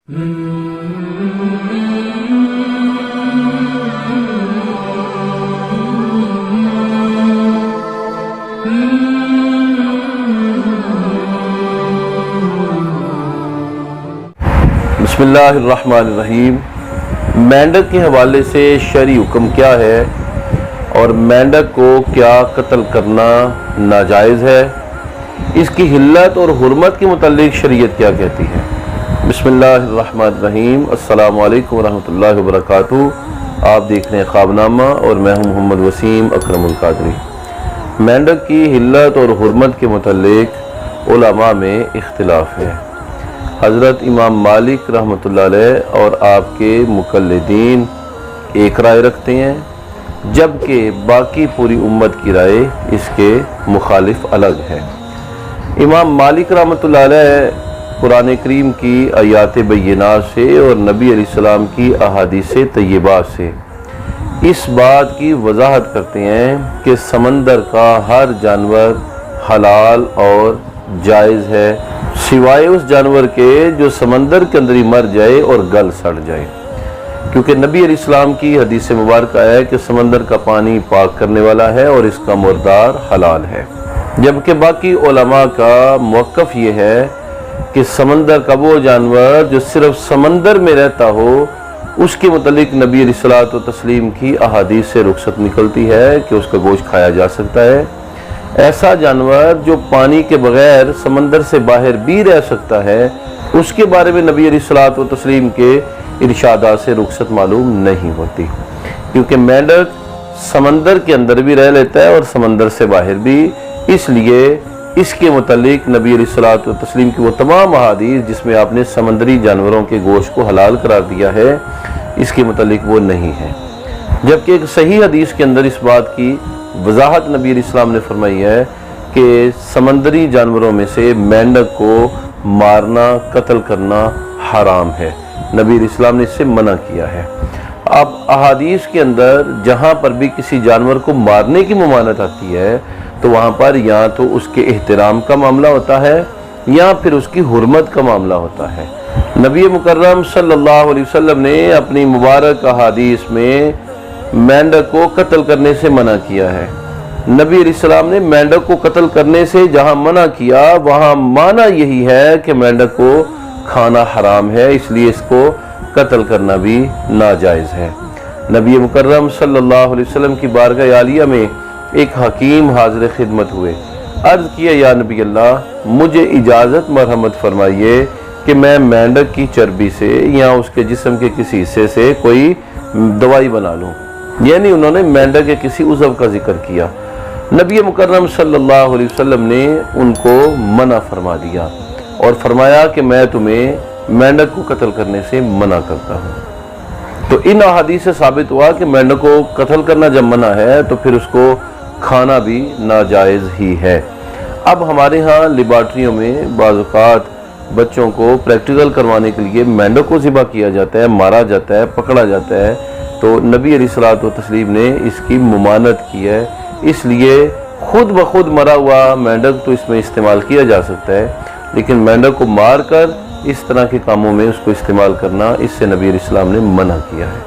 بسم اللہ الرحمن الرحیم۔ مینڈک کے حوالے سے شرعی حکم کیا ہے اور مینڈک کو کیا قتل کرنا ناجائز ہے، اس کی حلت اور حرمت کے متعلق شریعت کیا کہتی ہے۔ بسم اللہ الرحمن الرحیم۔ السلام علیکم ورحمۃ اللہ وبرکاتہ۔ آپ دیکھ رہے ہیں خواب نامہ اور میں ہوں محمد وسیم اکرم القادری۔ مینڈک کی حلت اور حرمت کے متعلق علماء میں اختلاف ہے۔ حضرت امام مالک رحمۃ اللہ علیہ اور آپ کے مقلدین ایک رائے رکھتے ہیں، جبکہ باقی پوری امت کی رائے اس کے مخالف الگ ہے۔ امام مالک رحمۃ اللہ علیہ قرآن کریم کی آیات بینات سے اور نبی علیہ السلام کی احادیث طیبات سے اس بات کی وضاحت کرتے ہیں کہ سمندر کا ہر جانور حلال اور جائز ہے، سوائے اس جانور کے جو سمندر کے اندر ہی مر جائے اور گل سڑ جائے، کیونکہ نبی علیہ السلام کی حدیث مبارکہ ہے کہ سمندر کا پانی پاک کرنے والا ہے اور اس کا مردار حلال ہے۔ جبکہ باقی علماء کا موقف یہ ہے کہ سمندر کا وہ جانور جو صرف سمندر میں رہتا ہو، اس کے متعلق نبی علیہ الصلوۃ والتسلیم کی احادیث سے رخصت نکلتی ہے کہ اس کا گوشت کھایا جا سکتا ہے۔ ایسا جانور جو پانی کے بغیر سمندر سے باہر بھی رہ سکتا ہے، اس کے بارے میں نبی علیہ الصلوۃ والتسلیم کے ارشادات سے رخصت معلوم نہیں ہوتی، کیونکہ مینڈک سمندر کے اندر بھی رہ لیتا ہے اور سمندر سے باہر بھی، اس لیے اس کے متعلق نبی علیہ الصلوۃ والتسلیم کی وہ تمام احادیث جس میں آپ نے سمندری جانوروں کے گوشت کو حلال قرار دیا ہے، اس کے متعلق وہ نہیں ہے۔ جبکہ ایک صحیح حدیث کے اندر اس بات کی وضاحت نبی علیہ السلام نے فرمائی ہے کہ سمندری جانوروں میں سے مینڈک کو مارنا، قتل کرنا حرام ہے۔ نبی علیہ السلام نے اس سے منع کیا ہے۔ اب احادیث کے اندر جہاں پر بھی کسی جانور کو مارنے کی ممانعت آتی ہے تو وہاں پر یا تو اس کے احترام کا معاملہ ہوتا ہے یا پھر اس کی حرمت کا معاملہ ہوتا ہے۔ نبی مکرم صلی اللہ علیہ وسلم نے اپنی مبارک احادیث میں مینڈک کو قتل کرنے سے منع کیا ہے۔ نبی علیہ السلام نے مینڈک کو قتل کرنے سے جہاں منع کیا وہاں معنی یہی ہے کہ مینڈک کو کھانا حرام ہے، اس لیے اس کو قتل کرنا بھی ناجائز ہے۔ نبی مکرم صلی اللہ علیہ وسلم کی بارگاہ عالیہ میں ایک حکیم حاضر خدمت ہوئے، عرض کیا یا نبی اللہ، مجھے اجازت مرحمت فرمائیے کہ میں مینڈک کی چربی سے یا اس کے جسم کے کسی حصے سے کوئی دوائی بنا لوں، یعنی انہوں نے مینڈک کے کسی عضو کا ذکر کیا۔ نبی مکرم صلی اللہ علیہ وسلم نے ان کو منع فرما دیا اور فرمایا کہ میں تمہیں مینڈک کو قتل کرنے سے منع کرتا ہوں۔ تو ان احادیث سے ثابت ہوا کہ مینڈک کو قتل کرنا جب منع ہے تو پھر اس کو کھانا بھی ناجائز ہی ہے۔ اب ہمارے ہاں لیبارٹریوں میں بعض اوقات بچوں کو پریکٹیکل کروانے کے لیے مینڈک کو ذبح کیا جاتا ہے، مارا جاتا ہے، پکڑا جاتا ہے، تو نبی علیہ الصلوۃ والتسلیم نے اس کی ممانعت کی ہے۔ اس لیے خود بخود مرا ہوا مینڈک تو اس میں استعمال کیا جا سکتا ہے، لیکن مینڈک کو مار کر اس طرح کے کاموں میں اس کو استعمال کرنا، اس سے نبی علیہ السلام نے منع کیا ہے۔